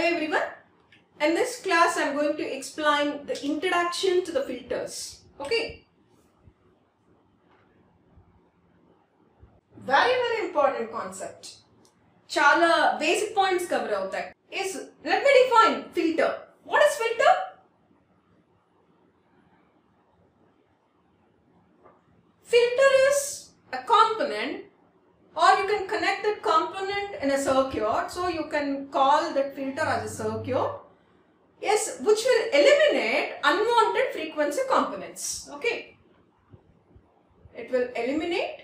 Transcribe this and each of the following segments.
Hello everyone. In this class I am going to explain the introduction to the filters. Okay. Very important concept. Chala basic points cover avutai. Let me define filter. What is filter? Filter is a component, or you can connect that component in a circuit, so you can call that filter as a circuit, yes, which will eliminate unwanted frequency components. Okay, it will eliminate.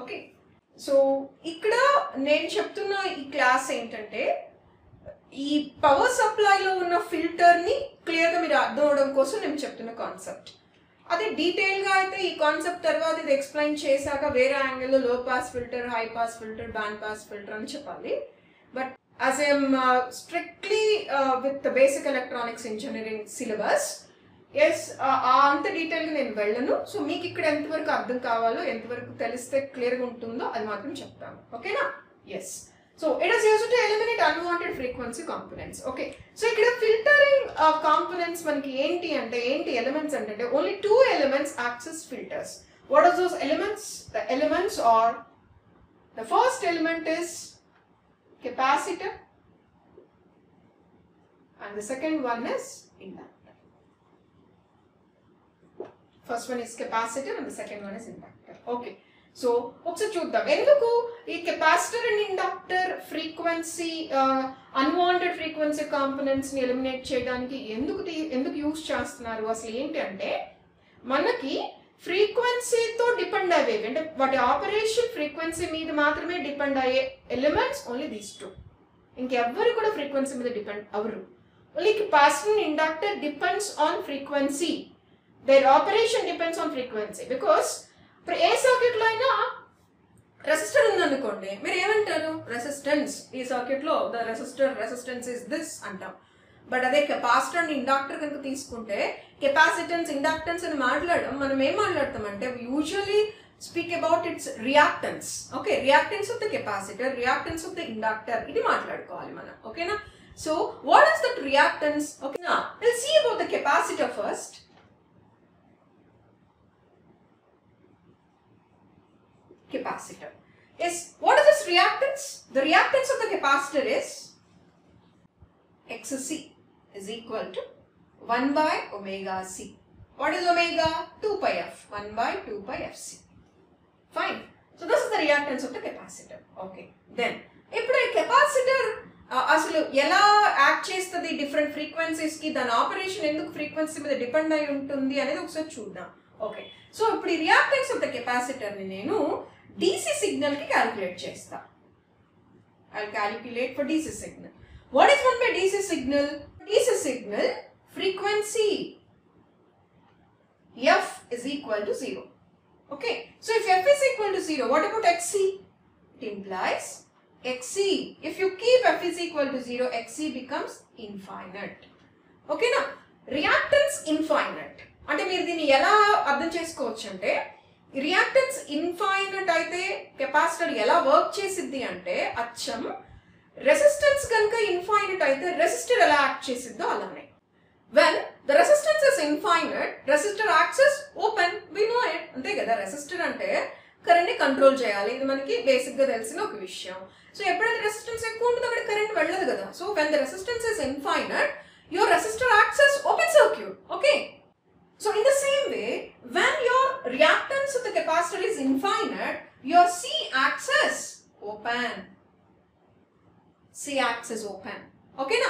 Okay, so ikkada nenu cheptunna ee class entante ee power supply lo unna filter ni clear ga meer ardham avadam kosam nenu cheptunna concept. అదే డీటెయిల్గా అయితే ఈ concept తర్వాత ఇది explain చేశాక వేరే యాంగిల్లో low pass filter, high pass filter, band pass filter అని చెప్పాలి. But as I'm strictly with basic electronics engineering syllabus, ఎస్ అంత డీటెయిల్గా నేను వెళ్ళను. సో మీకు ఇక్కడ ఎంతవరకు అర్థం కావాలో, ఎంతవరకు తెలిస్తే క్లియర్గా ఉంటుందో అది మాత్రం చెప్తాను. ఓకేనా? Yes. So it is used to eliminate unwanted frequency components. Okay. So ikkada filtering components manaki enti elements ante only two elements acts as filters. What are those elements? The elements are, the first element is capacitor and the second one is inductor. First one is capacitor and the second one is inductor. Okay. So ఒకసారి చూద్దాం ఎందుకు ఈ capacitor and inductor frequency unwanted frequency components ని eliminate చేయడానికి ఎందుకు use చేస్తున్నారు. అసలు ఏంటి అంటే మనకి ఫ్రీక్వెన్సీతో డిపెండ్ అయ్యేవి, అంటే వాటి ఆపరేషన్ ఫ్రీక్వెన్సీ మీద మాత్రమే డిపెండ్ అయ్యే ఎలిమెంట్స్ ఓన్లీ దీస్ టూ. ఇంకెవ్వరు కూడా ఫ్రీక్వెన్సీ మీద డిపెండ్ అవ్వరు. Only capacitor and inductor depends on frequency. Their operation depends on frequency. Because ఇప్పుడు ఏ సర్క్యూట్ లో అయినా రెసిస్టర్ ఉందనుకోండి, మీరు ఏమంటారు? రెసిస్టెన్స్. ఈ సర్క్యూట్ లో ద రెసిస్టెన్స్ ఇస్ దిస్ అంటాం. బట్ అదే కెపాసిటర్ అండ్ ఇండక్టర్ కనుక తీసుకుంటే కెపాసిటెన్స్, ఇండక్టెన్స్ అని మాట్లాడడం మనం ఏం మాట్లాడతామంటే usually speak about its reactance. Okay, reactance of the capacitor, reactance of the inductor, ఇది మాట్లాడుకోవాలి మనం. ఓకేనా? So what is that reactance? ఓకేనా, let's see about the capacitor first. Capacitor is, what is this reactance? The reactance of the capacitor is XC is equal to 1 by omega C. What is omega? 2 pi f. 1 by 2 pi fc. Fine. So this is the reactance of the capacitor. Okay. Then ఇప్పుడు ఈ capacitor అసలు ఎలా act చేస్తుంది different frequencies కి, దాని operation ఎందుకు frequency మీద depend అయి ఉంటుంది అనేది ఒకసారి చూద్దాం. ఓకే, సో ఇప్పుడు ఈ రియాక్టెన్స్ ఆఫ్ ద కెపాసిటర్ ని నేను DC signal ki calculate chesta. I'll calculate for DC signal. What is meant by DC signal? DC signal frequency f is equal to 0. Okay, so if f is equal to 0, what about xc? It implies xc, if you keep f is equal to 0, xc becomes infinite. Okay na? Reactance infinite. అంటే మీరు దీన్ని ఎలా అర్థం చేసుకోవచ్చు అంటే, reactance infinite అయితే capacitor ఎలా work చేసిద్ది అంటే, అచ్చం రెసిస్టెన్స్ కనుక ఇన్ఫైనట్ అయితే రెసిస్టర్ ఎలా యాక్ట్ చేసిద్దో అలానే. When the resistance is infinite, resistor acts as open, we know it. అంతే కదా, రెసిస్టర్ అంటే కరెంట్ ని కంట్రోల్ చేయాలి, ఇది మనకి బేసిక్ గా తెలిసిన ఒక విషయం. సో ఎప్పుడైతే రెసిస్టెన్స్ ఎక్కువ ఉంటుందో అక్కడ కరెంట్ వెళ్ళదు కదా. So when the resistance is infinite, your resistor acts as open circuit. Okay, so in the same way, when your reactance of the capacitor is infinite, your C axis open. C axis open. Okay na?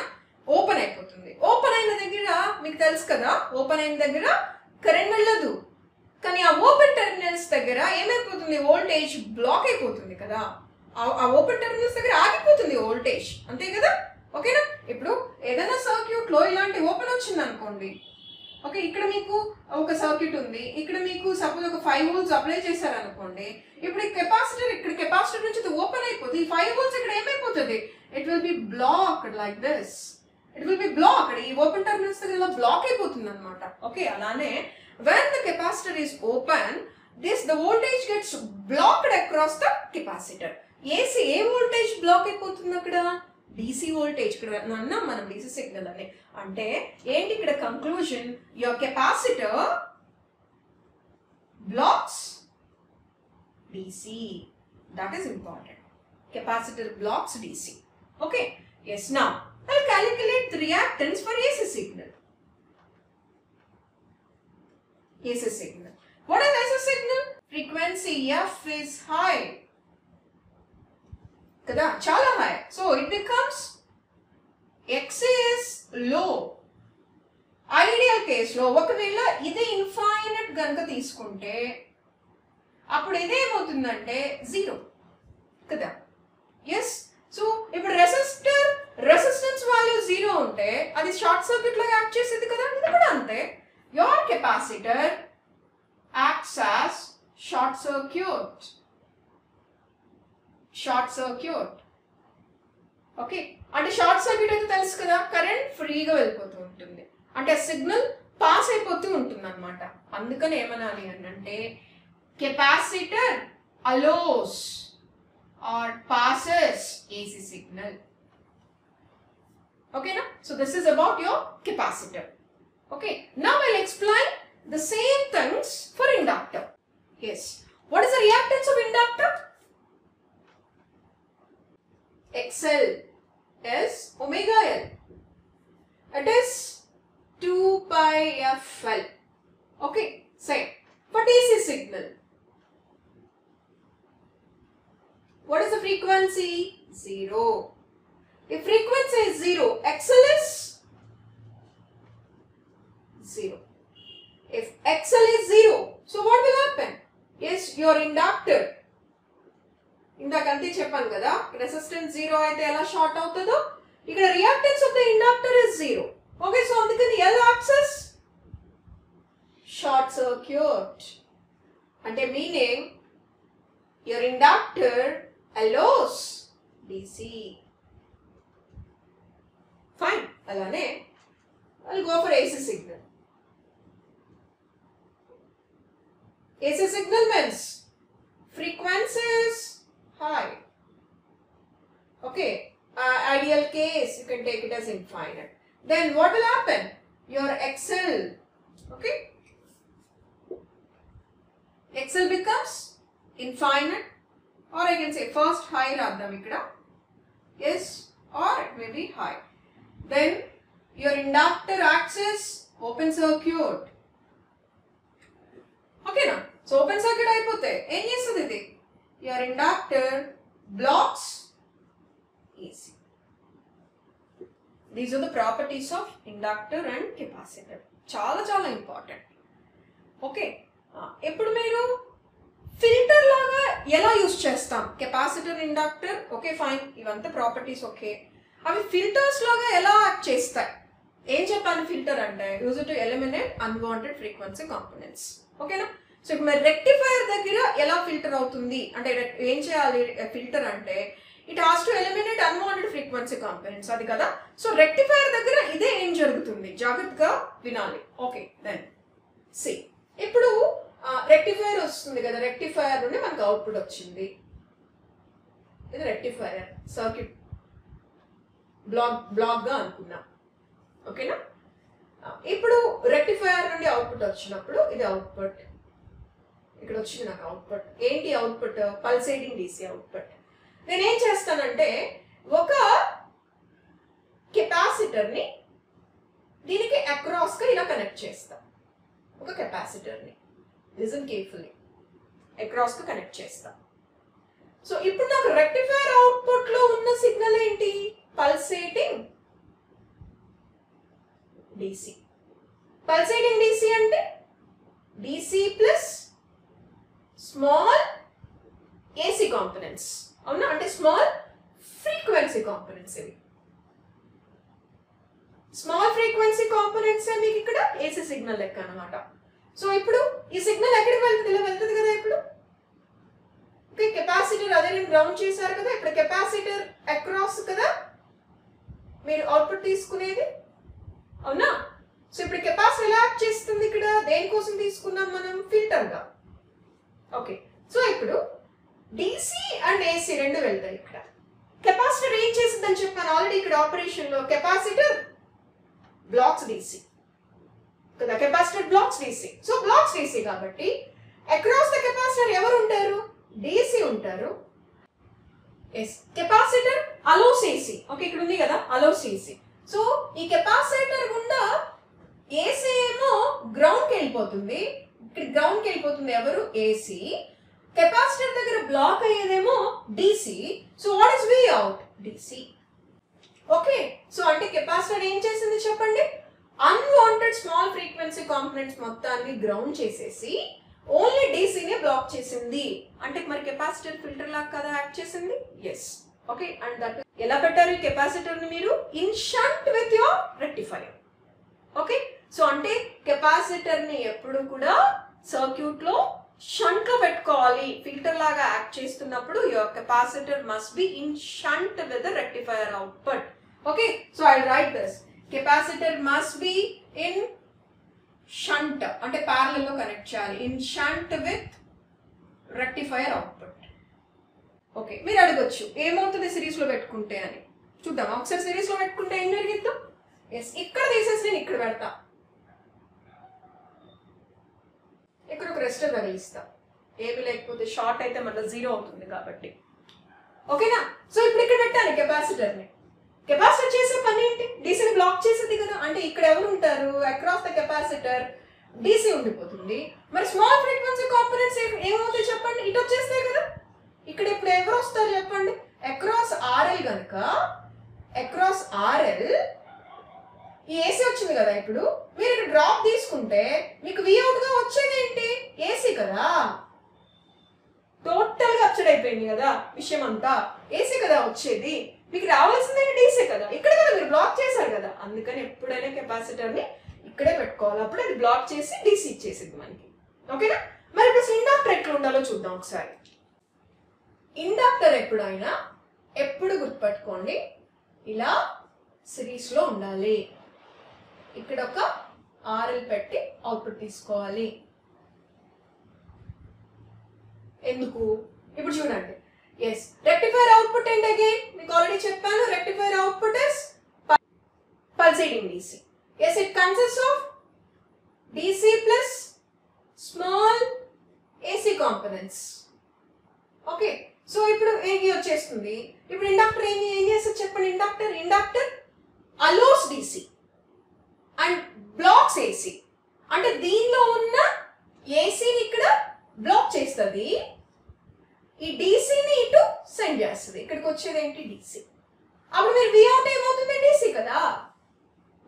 Open అయిపోతుంది. Open అయిన దగ్గర మీకు తెలుసు కదా, open అయిన దగ్గర current వెళ్ళదు. కానీ ఆ ఓపెన్ టెర్మినల్స్ దగ్గర ఏమైపోతుంది? వోల్టేజ్ బ్లాక్ అయిపోతుంది కదా. ఆ ఓపెన్ టెర్మినల్స్ దగ్గర ఆగిపోతుంది వోల్టేజ్. అంతే కదా? ఓకేనా? ఇప్పుడు ఏదైనా సర్క్యూట్ లో ఇలాంటి ఓపెన్ వచ్చింది అనుకోండి. ఓకే, ఇక్కడ మీకు ఒక సర్క్యూట్ ఉంది, ఇక్కడ మీకు సపోజ్ ఒక 5 volts అప్లై చేశారు అనుకోండి. ఇప్పుడు ఈ కెపాసిటర్, ఇక్కడ కెపాసిటర్ నుంచి ఓపెన్ అయిపోతుంది. ఈ 5 volts ఇక్కడ ఏమైపోతుంది? It will be blocked like this. It will be blocked. ఈ ఓపెన్ టెర్మినల్స్ దగ్గర ఇలా బ్లాక్ అయిపోతుంది అనమాట. ఓకే, అలానే when the capacitor is open, the voltage gets blocked across the capacitor. AC ఏ వోల్టేజ్ బ్లాక్ అయిపోతుంది అక్కడ? DC voltage. ఇక్కడ అన్నాం మనం DC సిగ్నల్ అని. అంటే ఏంటి ఇక్కడ conclusion? Your capacitor blocks DC. That is important. Capacitor blocks DC. Okay. Yes. Now I'll calculate the reactance for AC signal. AC signal. What is AC signal? Frequency F is high. Kada chala high. So it becomes X is low. Ideal కేసులో ఒకవేళ ఇది infinite గనుక తీసుకుంటే అప్పుడు ఇదేమవుతుందంటే 0 కదా. Yes. So ఇప్పుడు resistance value 0 ఉంటే అది షార్ట్ సర్క్యూట్ లాగా యాక్ట్ చేసేది కదా. ఇది కూడా అంతే. Your capacitor acts as short circuit. Okay. అంటే షార్ట్ సర్క్యూట్ అయితే తెలుసు కదా, కరెంట్ ఫ్రీగా వెళ్ళిపోతూ ఉంటుంది. అంటే సిగ్నల్ పాస్ అయిపోతూ ఉంటుంది అనమాట. అందుకని ఏమనాలి అంటే capacitor allows or passes AC signal. ఓకేనా? So this is about your capacitor. Okay. Now I will explain the same things for inductor. Yes. What is the reactance of inductor? XL is omega L. It is 2 pi FL. Okay, same. For DC signal, what is the frequency? 0. If frequency is 0, XL is 0. If XL is 0, so what will happen? Yes, your inductor. ఇందాకంతే చెప్పాను కదా, resistance 0 అయితే ఎలా short అవుతుందో ఇక్కడ reactance of the inductor is 0. Okay. So అందుకని L access short circuit. అంటే meaning your inductor allows DC. Fine. అలానే I'll go for AC signal. AC signal means frequencies high. Okay. Ideal case you can take it as infinite. Then what will happen? Your XL, okay, XL becomes infinite, or I can say first high radham ikkada. Yes, or it may be high. Then your inductor acts as open circuit. Okay na? So open circuit ayipothe em chestadi idi? Your inductor blocks AC. These are the properties of inductor and capacitor. చాలా important. Okay. ఇప్పుడు మీరు filter లాగా ఎలా use చేస్తాం? Capacitor, inductor, okay fine, ఇవంతా properties okay. అవి filters లాగా ఎలా యాక్ట్ చేస్తాయి? ఏం చెప్పాను ఫిల్టర్ అంటే? Use to eliminate unwanted frequency components. ఓకేనా? సో ఇప్పుడు మరి రెక్టిఫైయర్ దగ్గర ఎలా ఫిల్టర్ అవుతుంది అంటే ఏం చేయాలి ఫిల్టర్ అంటే? It has to eliminate unwanted frequency components. అది కదా. సో రెక్టిఫైయర్ దగ్గర ఇదే ఏం జరుగుతుంది, జాగ్రత్తగా వినాలి. ఓకే. దెన్ సి, ఇప్పుడు రెక్టిఫైయర్ వస్తుంది కదా, రెక్టిఫైయర్ నుండి మనకు అవుట్పుట్ వచ్చింది. ఇది రెక్టిఫైయర్ సర్క్యూట్ బ్లాక్ గా అనుకున్నాం. ఓకేనా? ఇప్పుడు రెక్టిఫైయర్ నుండి అవుట్పుట్ వచ్చినప్పుడు ఇది అవుట్పుట్. ఇక్కడ వచ్చింది నాకు అవుట్పుట్. ఏంటి అవుట్పుట్? Pulsating DC output. నేనేం చేస్తానంటే ఒక కెపాసిటర్ని దీనికి అక్రాస్ గా ఇలా కనెక్ట్ చేస్తా. ఒక కెపాసిటర్ని లిసన్ కేర్ఫుల్లీ అక్రాస్ గా కనెక్ట్ చేస్తా. సో ఇప్పుడు నాకు రెక్టిఫైయర్ అవుట్పుట్ లో ఉన్న సిగ్నల్ ఏంటి? Pulsating DC. పల్సేటింగ్ DC అంటే DC plus small AC components. అవునా? అంటే స్మాల్ ఫ్రీక్వెన్సీ కాంపోనెంట్స్. ఇవి స్మాల్ ఫ్రీక్వెన్సీ కాంపోనెంట్స్ మీకు ఇక్కడ AC సిగ్నల్ లెక్క అనమాట. సో ఇప్పుడు ఈ సిగ్నల్ ఎక్కడికి వెళ్తుంది? ఇలా వెళ్తుంది కదా. ఇప్పుడు ఓకే, కెపాసిటర్ అదే నేను గ్రౌండ్ చేశారు కదా. ఇప్పుడు కెపాసిటర్ అక్రాస్ కదా మీరు అవుట్పుట్ తీసుకునేది. అవునా? సో ఇప్పుడు కెపాసిటర్ ఎలా యాక్ట్ చేస్తుంది ఇక్కడ? దేనికోసం తీసుకున్నాం మనం? ఫిల్టర్ గా. ఓకే. సో ఇప్పుడు DC అండ్ AC రెండు వెళ్తాయి. ఇక్కడ కెపాసిటర్ ఏం చేసిందని చెప్పాను ఆల్రెడీ ఇక్కడ ఆపరేషన్లో. కెపాసిటర్ బ్లాక్స్ DC కదా, capacitor blocks DC. So blocks DC కాబట్టి అక్రాస్ ద కెపాసిటర్ ఎవరు ఉంటారు? DC ఉంటారు. Yes, capacitor allows AC. Okay, ఇక్కడ ఉంది కదా అలోస్ AC. సో ఈ కెపాసిటర్ గుండా AC ఏమో గ్రౌండ్కి వెళ్ళిపోతుంది. ఇక్కడ గ్రౌండ్కి వెళ్ళిపోతుంది ఎవరు? AC. కెపాసిటర్ దగ్గర బ్లాక్ అయ్యేదేమో DC. So what is V out? DC. Okay, so అంటే కెపాసిటర్ ఏం చేసింది చెప్పండి? అన్వాంటెడ్ స్మాల్ ఫ్రీక్వెన్సీ కాంపోనెంట్స్ మొత్తాన్ని గ్రౌండ్ చేసేసి ఓన్లీ DCనే బ్లాక్ చేసింది. అంటే మరి కెపాసిటర్ ఫిల్టర్ లాగా కదా యాక్ట్ చేసింది. Yes, okay. అండ్ దట్ ఎలా పెట్టారు ఈ కెపాసిటర్ ని మీరు? In shunt with your rectifier. Okay, so అంటే కెపాసిటర్ ని ఎప్పుడు కూడా సర్క్యూట్ లో షంట్ లో పెట్టుకోవాలి. ఫిల్టర్ లాగా యాక్ట్ చేస్తున్నప్పుడు your capacitor must be in shunt with the rectifier output. Okay, so I right this. Capacitor must be in shunt అంటే ప్యారలల్ లో కనెక్ట్ చేయాలి. In shunt with rectifier output. Okay, మీరు అడగొచ్చు ఏమవుతుంది సిరీస్ లో పెట్టుకుంటే అని. చూద్దాం ఒకసారి. సిరీస్ లో పెట్టుకుంటే ఏం జరిగిద్దాం? ఎస్, ఇక్కడ తీసేసి నేను ఇక్కడ పెడతా, ఇక్కడ ఒక రెసిస్టర్ తగిలిస్తా. ఏమి లేకపోతే షార్ట్ అయితే మళ్ళీ 0 అవుతుంది కాబట్టి. ఓకేనా? సో ఇప్పుడు ఇక్కడ పెట్టాను కెపాసిటర్ ని. కెపాసిటర్ చేసే పని ఏంటి? డీసీని బ్లాక్ చేసేది కదా. అంటే ఇక్కడ ఎవరు ఉంటారు? అక్రాస్ ద కెపాసిటర్ DC ఉండిపోతుంది. మరి స్మాల్ ఫ్రీక్వెన్సీ కాంపోనెంట్స్ ఏమవుతాయి చెప్పండి? ఇటు వచ్చేస్తాయి కదా. ఇక్కడ ఇప్పుడు ఎవరు వస్తారు చెప్పండి? అక్రాస్ RL కనుక అక్రాస్ RL ఈ AC వచ్చింది కదా. ఇప్పుడు మీరు ఇక్కడ డ్రాప్ తీసుకుంటే మీకు Vout గా వచ్చేది ఏంటి? AC కదా. టోటల్ గా అప్సెట్ అయిపోయింది కదా విషయం అంతా. AC కదా వచ్చేది. మీకు రావాల్సిందే DC కదా. ఇక్కడ కదా మీరు బ్లాక్ చేశారు కదా. అందుకని ఎప్పుడైనా కెపాసిటర్ ని ఇక్కడే పెట్టుకోవాలి. అప్పుడు అది బ్లాక్ చేసి DC ఇచ్చేసింది మనకి. ఓకేనా? మరి ఇప్పుడు ఇండక్టర్ ఎట్లా ఉండాలో చూద్దాం ఒకసారి. ఇండక్టర్ ఎప్పుడు గుర్తుపెట్టుకోండి, ఇలా సిరీస్ లో ఉండాలి. ఇక్కడ ఒక RL పెట్టి అవుట్పుట్ తీసుకోవాలి. ఎందుకు? ఇప్పుడు చూడండి. ఎస్, రెక్టిఫైర్ అవుట్పుట్ ఏంటి? అగైన్ మీకు ఆల్రెడీ చెప్పాను. Rectifier output is pulsating DC. Yes, it consists of DC plus small AC components. Okay, so ఇప్పుడు ఏది వచ్చేస్తుంది? ఇప్పుడు ఇండక్టర్ ఏం చేస్తుంది చెప్పండి? Inductor allows DC and blocks AC. అంటే దీనిలో ఉన్న ACని ఇక్కడ బ్లాక్ చేస్తుంది, ఈ DCని ఇటు సెండ్ చేస్తుంది. ఇక్కడికి వచ్చేది ఏంటి? DC. అప్పుడు మీరు Vout ఏమవుతుంది? DC కదా.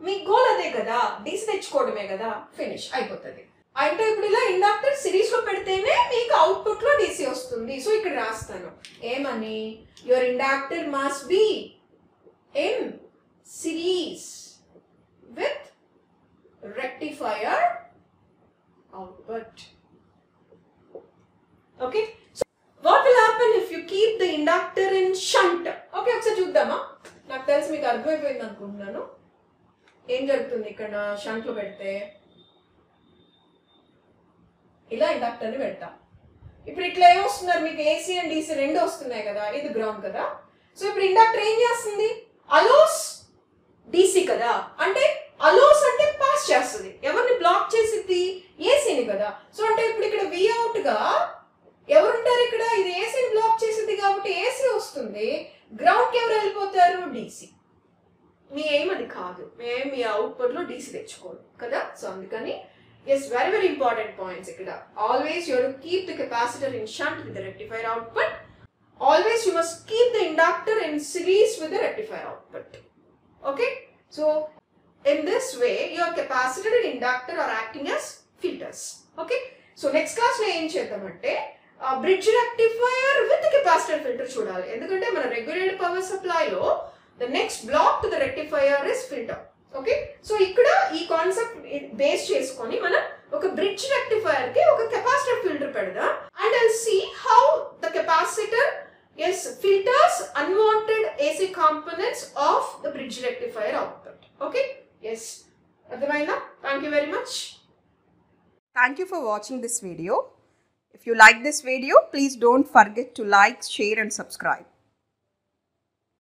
మీ గోల్ అదే కదా, DC తెచ్చుకోవడమే కదా. ఫినిష్ అయిపోతుంది. అంటే ఇప్పుడు ఇలా ఇండక్టర్ సిరీస్ లో పెడితేనే మీకు అవుట్పుట్ లో DC వస్తుంది. సో ఇక్కడ రాస్తాను ఏమని? Your inductor must be in series with rectifier output. Okay, what will happen if you keep the inductor in shunt? Okay, ఒకసారి చూద్దామా. నాకు తెలిసి మీకు అర్థమైపోయింది అనుకుంటున్నాను ఏం జరుగుతుంది. ఇక్కడ షంట్ లో పెడితే ఇలా ఇండక్టర్ ని పెడతా. ఇప్పుడు ఇట్లా ఏమొస్తున్నారు మీకు? AC అండ్ DC రెండు వస్తున్నాయి కదా. ఇది గ్రౌండ్ కదా. సో ఇప్పుడు ఇండక్టర్ ఏం చేస్తుంది? అలోస్ DC కదా. అంటే అలోస్ అంటే పాస్ చేస్తుంది. ఎవరిని బ్లాక్ చేసింది? ACని కదా. సో అంటే ఇప్పుడు ఇక్కడ Vout గా ఎవరుంటారు? ఇక్కడ ఇది ACని బ్లాక్ చేసింది కాబట్టి AC వస్తుంది. గ్రౌండ్ కి ఎవరు వెళ్ళిపోతారు? DC. మీ ఏం అది కాదు. మేము మీ అవుట్పుట్ లో DC తెచ్చుకోరు కదా. సో అందుకని yes, very very important points ఇక్కడ. Always you have to keep the capacitor in shunt with the rectifier output. Always you must keep the inductor in series with the rectifier output. Okay, so in this way your capacitor and inductor are acting as filters. Okay, so next class లో ఏం చేద్దామంటే bridge rectifier with capacitor filter చూడాలి. ఎందుకంటే మన regulated power supply లో the next block to the rectifier is filter. Okay, so ఇక్కడ ఈ concept base చేసుకొని మనం ఒక బ్రిడ్జ్ రెక్టిఫైయర్ కి ఒక కెపాసిటర్ ఫిల్టర్ పెడదాం. And I'll see how the capacitor filters unwanted AC components of the bridge rectifier output. Okay, yes, అర్థమైందా? Thank you very much. Thank you for watching this video. If you like this video, please don't forget to like, share and subscribe.